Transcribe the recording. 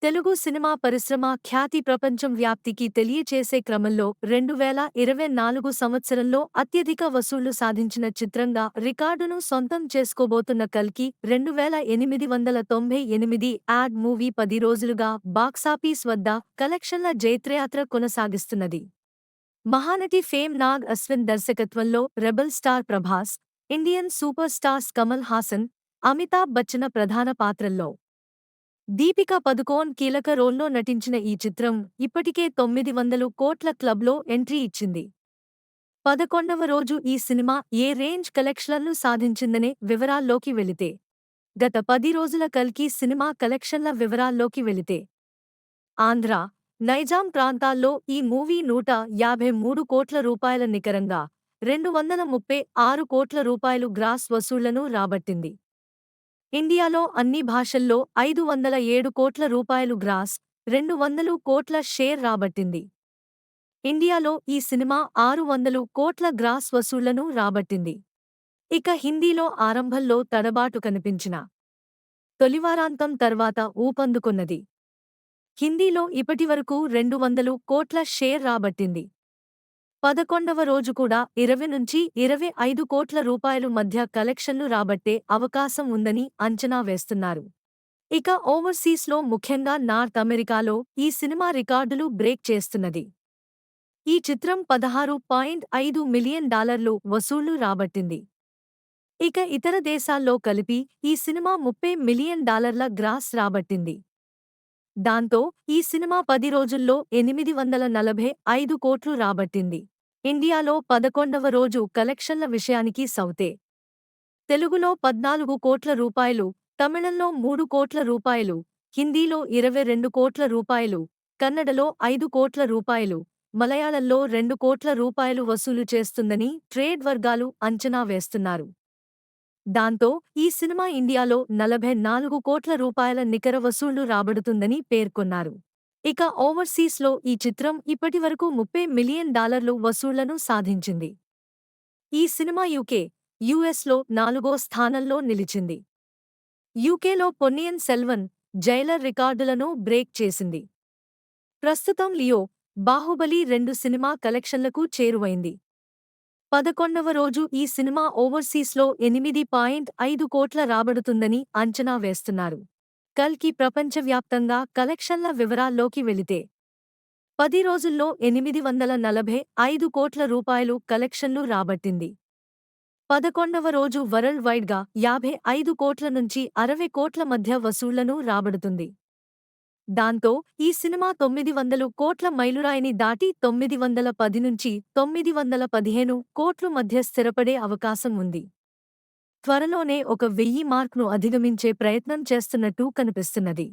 Telugu cinema పరిశ్రమ ఖ్యాతి ప్రపంచం వ్యాప్తికి తెలియచేసే క్రమంలో 2024 సంవత్సరంలో అత్యధిక వసూళ్లు సాధించిన చిత్రంగా రికార్డును సొంతం చేసుకోబోతున్న కల్కి 2898 యాడ్ మూవీ 10 రోజులుగా బాక్సాఫీస్ వద్ద కలెక్షన్ల జైత్రయాత్ర కొనసాగిస్తున్నది. మహానటి ఫేమ్ నాగ్ అశ్విన్ దర్శకత్వంలో rebel star Prabhas, Indian super stars Kamal Haasan, Amitabh Bachchan ప్రధాన పాత్రల్లో దీపికా పదుకోన్ కీలక రోల్లో నటించిన ఈ చిత్రం ఇప్పటికే 900 కోట్ల క్లబ్లో ఎంట్రీ ఇచ్చింది. 11వ రోజు ఈ సినిమా ఏ రేంజ్ కలెక్షన్లు సాధించిందనే వివరాల్లోకి వెళితే, గత 10 రోజుల కల్కి సినిమా కలెక్షన్ల వివరాల్లోకి వెళితే, ఆంధ్ర, నైజాం ప్రాంతాల్లో ఈ మూవీ 153 కోట్ల రూపాయల నికరంగా 236 కోట్ల రూపాయలు గ్రాస్ వసూళ్లను రాబట్టింది. ఇండియాలో అన్ని భాషల్లో 507 కోట్ల రూపాయలు గ్రాస్, 200 కోట్ల షేర్ రాబట్టింది. ఇండియాలో ఈ సినిమా 600 కోట్ల గ్రాస్ వసూళ్లను రాబట్టింది. ఇక హిందీలో ఆరంభంలో తడబాటు కనిపించిన తొలివారాంతం తర్వాత ఊపందుకున్నది. హిందీలో ఇప్పటివరకు 200 కోట్ల షేర్ రాబట్టింది. 11వ రోజు కూడా 20 నుంచి 25 కోట్ల రూపాయలు మధ్య కలెక్షన్లు రాబట్టే అవకాశం ఉందని అంచనా వేస్తున్నారు. ఇక ఓవర్సీస్లో ముఖ్యంగా నార్త్ అమెరికాలో ఈ సినిమా రికార్డులు బ్రేక్ చేస్తున్నది. ఈ చిత్రం $16.5 మిలియన్ వసూళ్లు రాబట్టింది. ఇక ఇతర దేశాల్లో కలిపి ఈ సినిమా $30 మిలియన్ గ్రాస్ రాబట్టింది. దాంతో ఈ సినిమా 10 రోజుల్లో 845 కోట్లు రాబట్టింది. ఇండియాలో 11వ రోజు కలెక్షన్ల విషయానికి సౌతే తెలుగులో 14 కోట్ల రూపాయలు, తమిళంలో 3 కోట్ల రూపాయలు, హిందీలో 22 కోట్ల రూపాయలు, కన్నడలో 5 కోట్ల రూపాయలు, మలయాళంలో 2 కోట్ల రూపాయలు వసూలు చేస్తుందని ట్రేడ్ వర్గాలు అంచనా వేస్తున్నారు. దాంతో ఈ సినిమా ఇండియాలో 44 కోట్ల రూపాయల నికర వసూళ్లు రాబడుతుందని పేర్కొన్నారు. ఇక ఓవర్సీస్లో ఈ చిత్రం ఇప్పటివరకు $30 మిలియన్ వసూళ్లను సాధించింది. ఈ సినిమా యూకే, యుఎస్లో 4వ స్థానంలో నిలిచింది. యూకేలో పొన్నియిన్ సెల్వన్, జైలర్ రికార్డులను బ్రేక్ చేసింది. ప్రస్తుతం లియో, బాహుబలి 2 సినిమా కలెక్షన్లకు చేరువైంది. 11వ రోజు ఈ సినిమా ఓవర్సీస్లో 8.5 కోట్ల రాబడుతుందని అంచనా వేస్తున్నారు. కల్కి ప్రపంచవ్యాప్తంగా కలెక్షన్ల వివరాల్లోకి వెళితే, 10 రోజుల్లో 845 కోట్ల రూపాయలు కలెక్షన్లు రాబట్టింది. 11వ రోజు వరల్డ్ వైడ్గా 55 కోట్ల నుంచి 60 కోట్ల మధ్య వసూళ్లను రాబడుతుంది. దాంతో ఈ సినిమా 900 కోట్ల మైలురాయిని దాటి 910 నుంచి 915 కోట్లు మధ్య స్థిరపడే అవకాశం ఉంది. త్వరలోనే ఒక 1000 మార్క్ను అధిగమించే ప్రయత్నం చేస్తున్నట్టు కనిపిస్తున్నది.